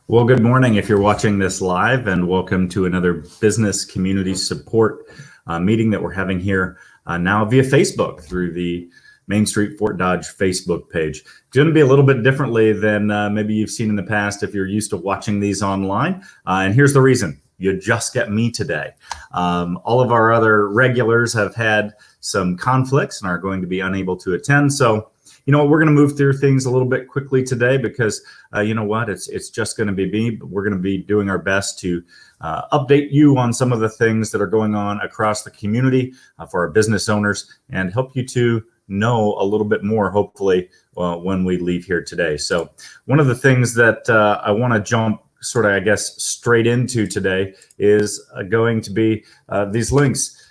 Well, good morning if you're watching this live, and welcome to another business community support meeting that we're having here now via Facebook through the Main Street Fort Dodge Facebook page. It's going to be a little bit differently than maybe you've seen in the past if you're used to watching these online. And here's the reason. You just get me today. All of our other regulars have had some conflicts and are going to be unable to attend. So you know what, we're going to move through things a little bit quickly today because you know what, it's just going to be me, but we're going to be doing our best to update you on some of the things that are going on across the community for our business owners and help you to know a little bit more, hopefully, when we leave here today. So one of the things that I want to jump sort of, I guess, straight into today is going to be these links.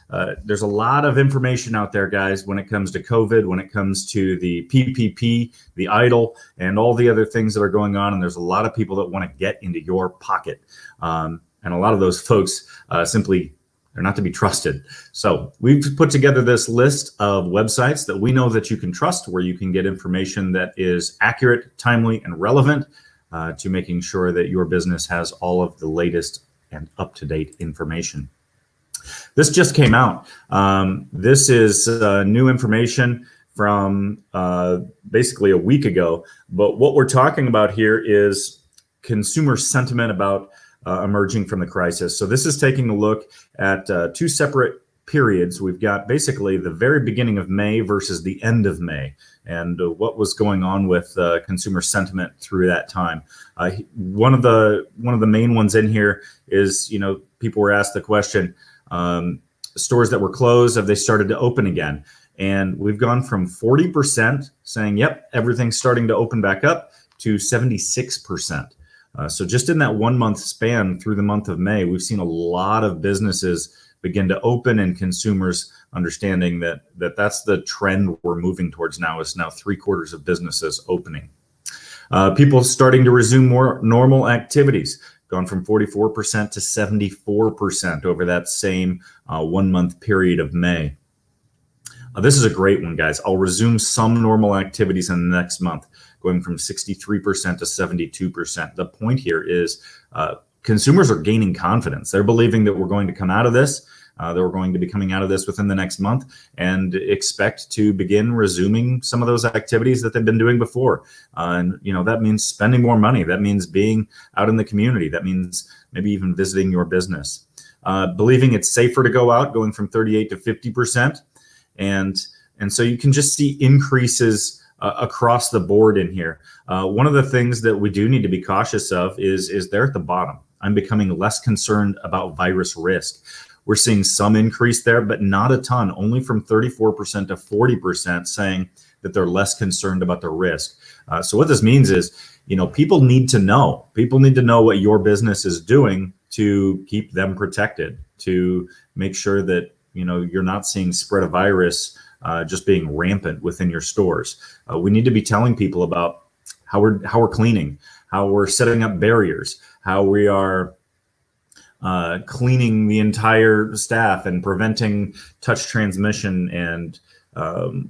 There's a lot of information out there, guys, when it comes to COVID, when it comes to the PPP, the EIDL, and all the other things that are going on. And there's a lot of people that want to get into your pocket. And a lot of those folks simply are not to be trusted. So we've put together this list of websites that we know that you can trust, where you can get information that is accurate, timely, and relevant to making sure that your business has all of the latest and up-to-date information. This just came out. This is new information from basically a week ago. But what we're talking about here is consumer sentiment about emerging from the crisis. So this is taking a look at two separate periods. We've got basically the very beginning of May versus the end of May, and what was going on with consumer sentiment through that time. One of the main ones in here is, you know, people were asked the question, stores that were closed, have they started to open again? And we've gone from 40% saying, yep, everything's starting to open back up, to 76%. So just in that 1 month span through the month of May, we've seen a lot of businesses begin to open, and consumers understanding that that's the trend we're moving towards now, is now 3/4 of businesses opening. People starting to resume more normal activities, gone from 44% to 74% over that same 1 month period of May. This is a great one, guys. I'll resume some normal activities in the next month, going from 63% to 72%. The point here is consumers are gaining confidence. They're believing that we're going to come out of this, that we're going to be coming out of this within the next month, and expect to begin resuming some of those activities that they've been doing before. And you know, that means spending more money. That means being out in the community. That means maybe even visiting your business. Believing it's safer to go out, going from 38 to 50%. And so you can just see increases across the board in here. One of the things that we do need to be cautious of is there at the bottom. I'm becoming less concerned about virus risk. We're seeing some increase there, but not a ton, only from 34% to 40% saying that they're less concerned about the risk. So what this means is, you know, people need to know. People need to know what your business is doing to keep them protected, to make sure that, you know, you're not seeing spread of virus just being rampant within your stores. We need to be telling people about how we're cleaning, how we're setting up barriers, how we are cleaning the entire staff and preventing touch transmission, and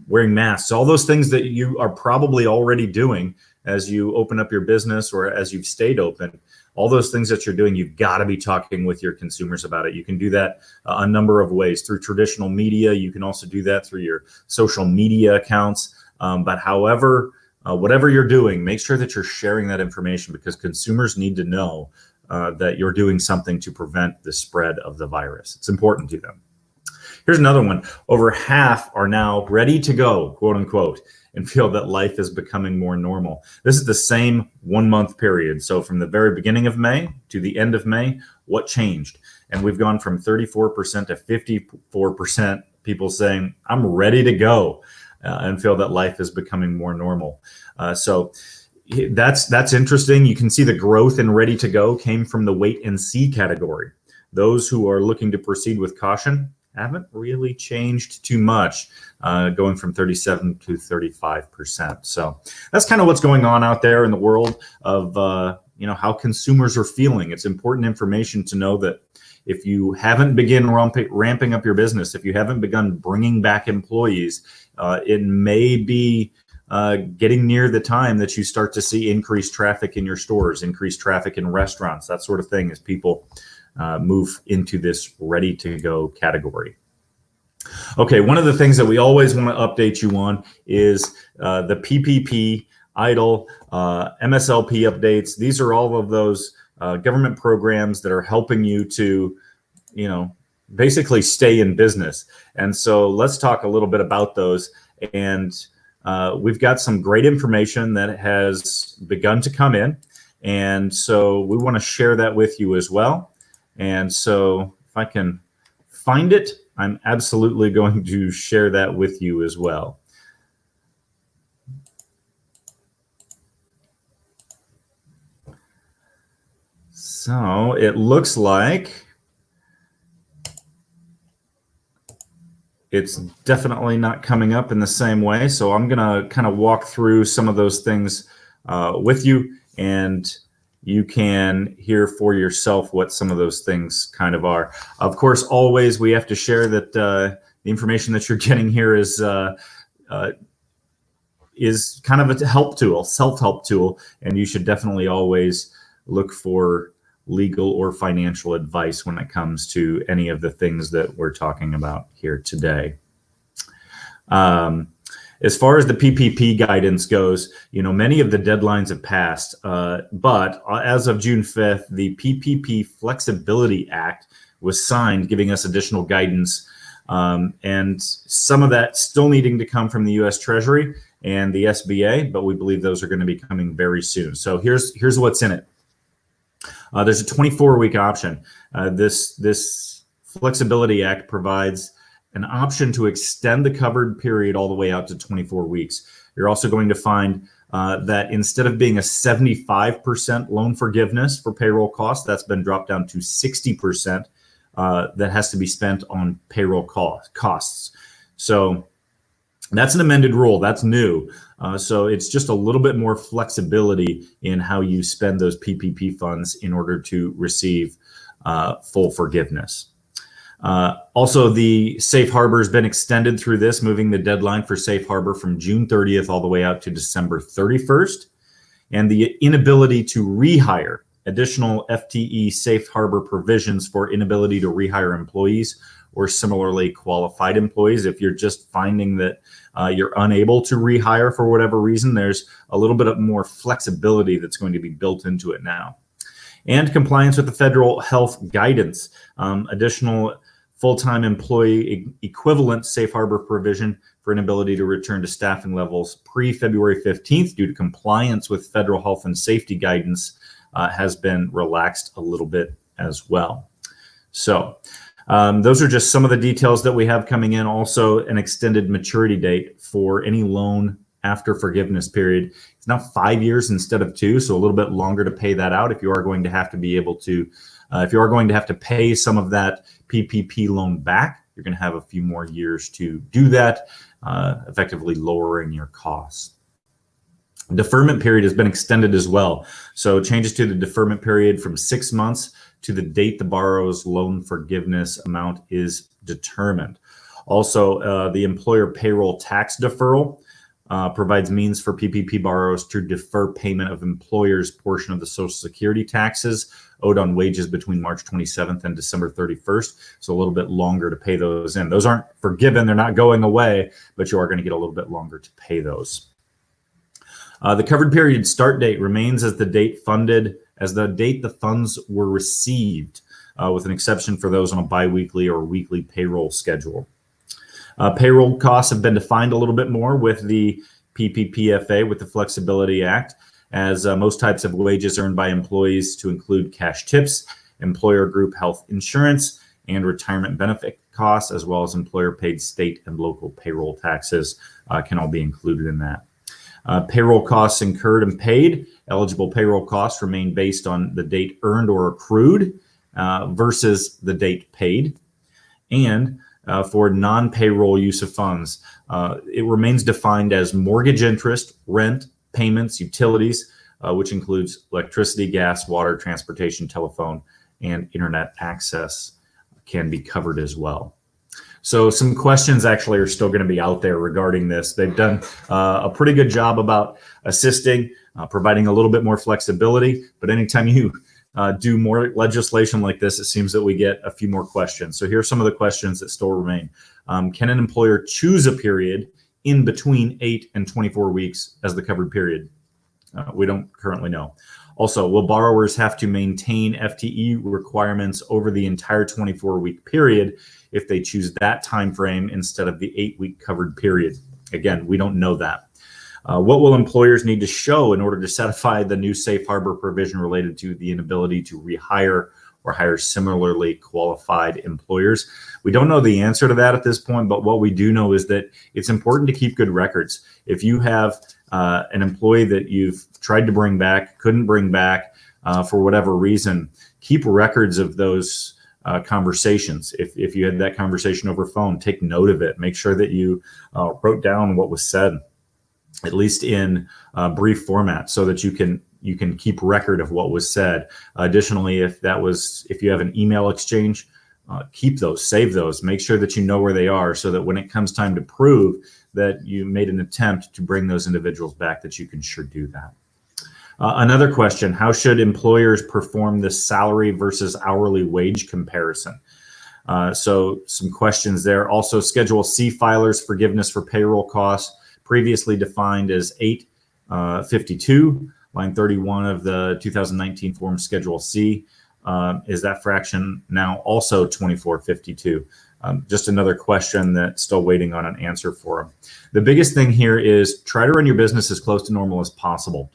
wearing masks, all those things that you are probably already doing as you open up your business or as you've stayed open. All those things that you're doing, you've got to be talking with your consumers about it. You can do that a number of ways, through traditional media. You can also do that through your social media accounts. But however, whatever you're doing, make sure that you're sharing that information, because consumers need to know that you're doing something to prevent the spread of the virus. It's important to them. Here's another one. Over half are now ready to go, quote unquote, and feel that life is becoming more normal. This is the same 1 month period. So from the very beginning of May to the end of May, what changed? And we've gone from 34% to 54% people saying, I'm ready to go, and feel that life is becoming more normal. So that's interesting. You can see the growth in ready to go came from the wait and see category. Those who are looking to proceed with caution haven't really changed too much, going from 37 to 35%. So that's kind of what's going on out there in the world of you know, how consumers are feeling. It's important information to know that if you haven't begun ramping up your business, if you haven't begun bringing back employees, it may be getting near the time that you start to see increased traffic in your stores, increased traffic in restaurants, that sort of thing, as people move into this ready to go category. Okay, one of the things that we always want to update you on is the PPP, EIDL, MSLP updates. These are all of those government programs that are helping you to, basically stay in business. And so let's talk a little bit about those. And we've got some great information that has begun to come in. And so we want to share that with you as well. And so if I can find it, I'm absolutely going to share that with you as well. So it looks like it's definitely not coming up in the same way. So I'm going to kind of walk through some of those things with you, and you can hear for yourself what some of those things kind of are. Of course, always we have to share that the information that you're getting here is kind of a help tool, self-help tool, and you should definitely always look for legal or financial advice when it comes to any of the things that we're talking about here today. As far as the PPP guidance goes, many of the deadlines have passed, but as of June 5th, the PPP Flexibility Act was signed, giving us additional guidance, and some of that still needing to come from the U.S. Treasury and the SBA, but we believe those are going to be coming very soon. So here's what's in it. There's a 24-week option. This Flexibility Act provides an option to extend the covered period all the way out to 24 weeks. You're also going to find that instead of being a 75% loan forgiveness for payroll costs, that's been dropped down to 60% that has to be spent on payroll costs. So that's an amended rule. That's new. So it's just a little bit more flexibility in how you spend those PPP funds in order to receive full forgiveness. Also, the safe harbor has been extended through this, moving the deadline for safe harbor from June 30th all the way out to December 31st. And the inability to rehire, additional FTE safe harbor provisions for inability to rehire employees or similarly qualified employees. If you're just finding that you're unable to rehire for whatever reason, there's a little bit of more flexibility that's going to be built into it now. And compliance with the federal health guidance, additional full-time employee equivalent safe harbor provision for inability to return to staffing levels pre-February 15th due to compliance with federal health and safety guidance has been relaxed a little bit as well. So those are just some of the details that we have coming in. Also, an extended maturity date for any loan after forgiveness period. It's now 5 years instead of 2, so a little bit longer to pay that out if you are going to have to be able to, if you are going to have to pay some of that PPP loan back, you're going to have a few more years to do that, effectively lowering your costs. Deferment period has been extended as well. So changes to the deferment period from 6 months to the date the borrower's loan forgiveness amount is determined. Also, the employer payroll tax deferral provides means for PPP borrowers to defer payment of employer's portion of the Social Security taxes owed on wages between March 27th and December 31st. So a little bit longer to pay those in. Those aren't forgiven, they're not going away, but you are going to get a little bit longer to pay those. The covered period start date remains as the date the funds were received, with an exception for those on a biweekly or weekly payroll schedule. Payroll costs have been defined a little bit more with the PPPFA, with the Flexibility Act, as most types of wages earned by employees to include cash tips, employer group health insurance, and retirement benefit costs, as well as employer paid state and local payroll taxes can all be included in that. Payroll costs incurred and paid. Eligible payroll costs remain based on the date earned or accrued versus the date paid. And for non-payroll use of funds, it remains defined as mortgage interest, rent, payments, utilities, which includes electricity, gas, water, transportation, telephone, and internet access can be covered as well. So some questions actually are still going to be out there regarding this. They've done a pretty good job about assisting, providing a little bit more flexibility. But anytime you do more legislation like this, it seems that we get a few more questions. So here are some of the questions that still remain. Can an employer choose a period in between 8 and 24 weeks as the covered period? We don't currently know. Also, will borrowers have to maintain FTE requirements over the entire 24-week period if they choose that time frame instead of the 8-week covered period? Again, we don't know that. What will employers need to show in order to satisfy the new safe harbor provision related to the inability to rehire or hire similarly qualified employers? We don't know the answer to that at this point, but what we do know is that it's important to keep good records. If you have an employee that you've tried to bring back, couldn't bring back for whatever reason, keep records of those conversations. If you had that conversation over phone, take note of it. Make sure that you wrote down what was said, at least in brief format, so that you can keep record of what was said. Additionally, if you have an email exchange, keep those, save those, make sure that you know where they are, so that when it comes time to prove that you made an attempt to bring those individuals back, that you can sure do that. Another question: how should employers perform the salary versus hourly wage comparison? So some questions there. Also, Schedule C filers forgiveness for payroll costs, previously defined as 852, line 31 of the 2019 form Schedule C. Is that fraction now also 2452? Just another question that's still waiting on an answer for them. The biggest thing here is try to run your business as close to normal as possible.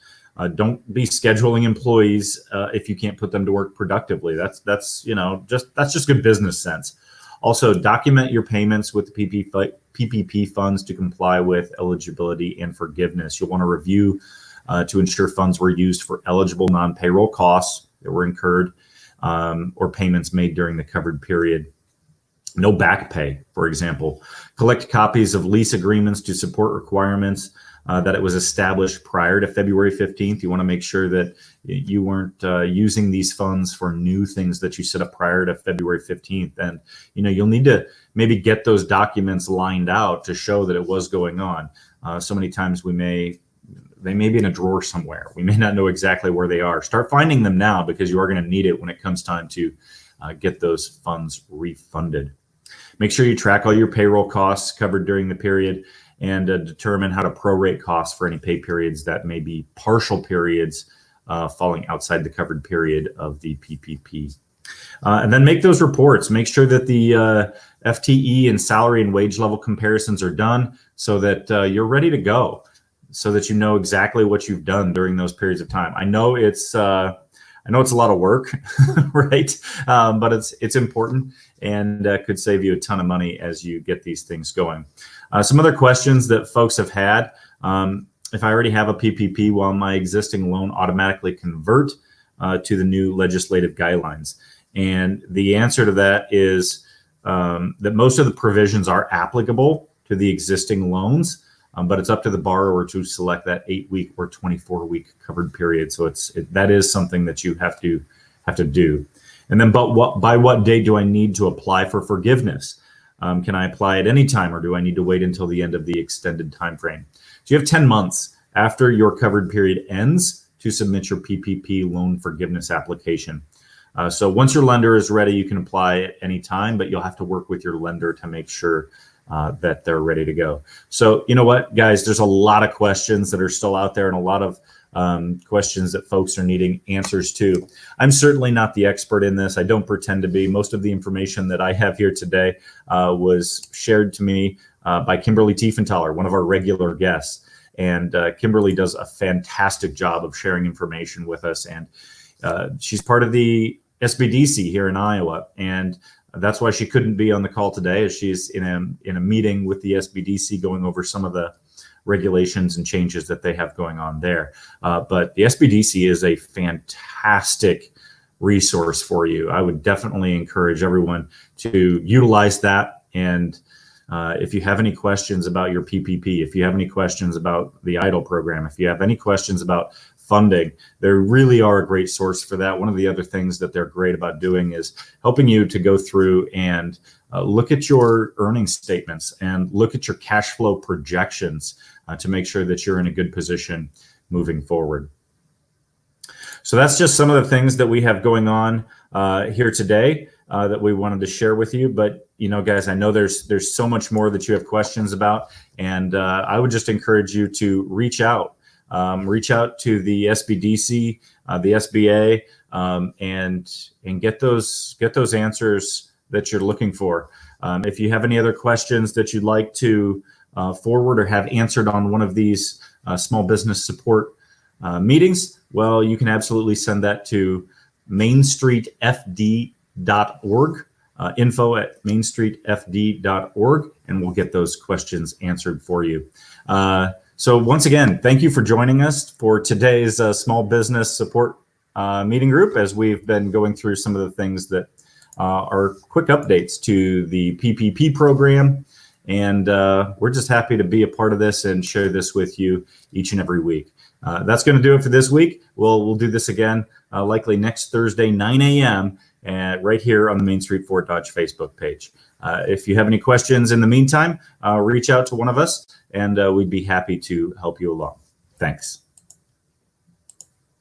Don't be scheduling employees if you can't put them to work productively. That's just good business sense. Also, document your payments with the PPP funds to comply with eligibility and forgiveness. You'll want to review to ensure funds were used for eligible non-payroll costs that were incurred or payments made during the covered period. No back pay, for example. Collect copies of lease agreements to support requirements that it was established prior to February 15th. You want to make sure that you weren't using these funds for new things that you set up prior to February 15th. And you'll need to maybe get those documents lined out to show that it was going on. So many times they may be in a drawer somewhere. We may not know exactly where they are. Start finding them now, because you are going to need it when it comes time to get those funds refunded. Make sure you track all your payroll costs covered during the period, and determine how to prorate costs for any pay periods that may be partial periods falling outside the covered period of the PPP. And then make those reports. Make sure that the FTE and salary and wage level comparisons are done, so that you're ready to go, so that you know exactly what you've done during those periods of time. I know it's a lot of work, right? But it's important, and could save you a ton of money as you get these things going. Some other questions that folks have had: if I already have a PPP, will my existing loan automatically convert to the new legislative guidelines? And the answer to that is that most of the provisions are applicable to the existing loans, but it's up to the borrower to select that 8-week or 24-week covered period. So that is something that you have to do. And then, by what date do I need to apply for forgiveness? Can I apply at any time, or do I need to wait until the end of the extended time frame? So you have 10 months after your covered period ends to submit your PPP loan forgiveness application. So once your lender is ready, you can apply at any time, but you'll have to work with your lender to make sure that they're ready to go. So you know what, guys, there's a lot of questions that are still out there, and a lot of questions that folks are needing answers to. I'm certainly not the expert in this. I don't pretend to be. Most of the information that I have here today was shared to me by Kimberly Tiefenthaler, one of our regular guests. And Kimberly does a fantastic job of sharing information with us. And she's part of the SBDC here in Iowa. And that's why she couldn't be on the call today, as she's in a meeting with the SBDC going over some of the regulations and changes that they have going on there. But the SBDC is a fantastic resource for you. I would definitely encourage everyone to utilize that. And if you have any questions about your PPP, if you have any questions about the EIDL program, if you have any questions about funding, they really are a great source for that. One of the other things that they're great about doing is helping you to go through and look at your earnings statements and look at your cash flow projections to make sure that you're in a good position moving forward. So that's just some of the things that we have going on here today that we wanted to share with you. But, you know, guys, I know there's so much more that you have questions about, and I would just encourage you to reach out to the SBDC, the SBA, and get those answers that you're looking for. If you have any other questions that you'd like to forward or have answered on one of these small business support meetings, well, you can absolutely send that to mainstreetfd.org, info@mainstreetfd.org, and we'll get those questions answered for you. So once again, thank you for joining us for today's small business support meeting group, as we've been going through some of the things that are quick updates to the PPP program. And we're just happy to be a part of this and share this with you each and every week. That's going to do it for this week. We'll do this again likely next Thursday, 9 a.m. Right here on the Main Street Fort Dodge Facebook page. If you have any questions in the meantime, reach out to one of us, and we'd be happy to help you along. Thanks.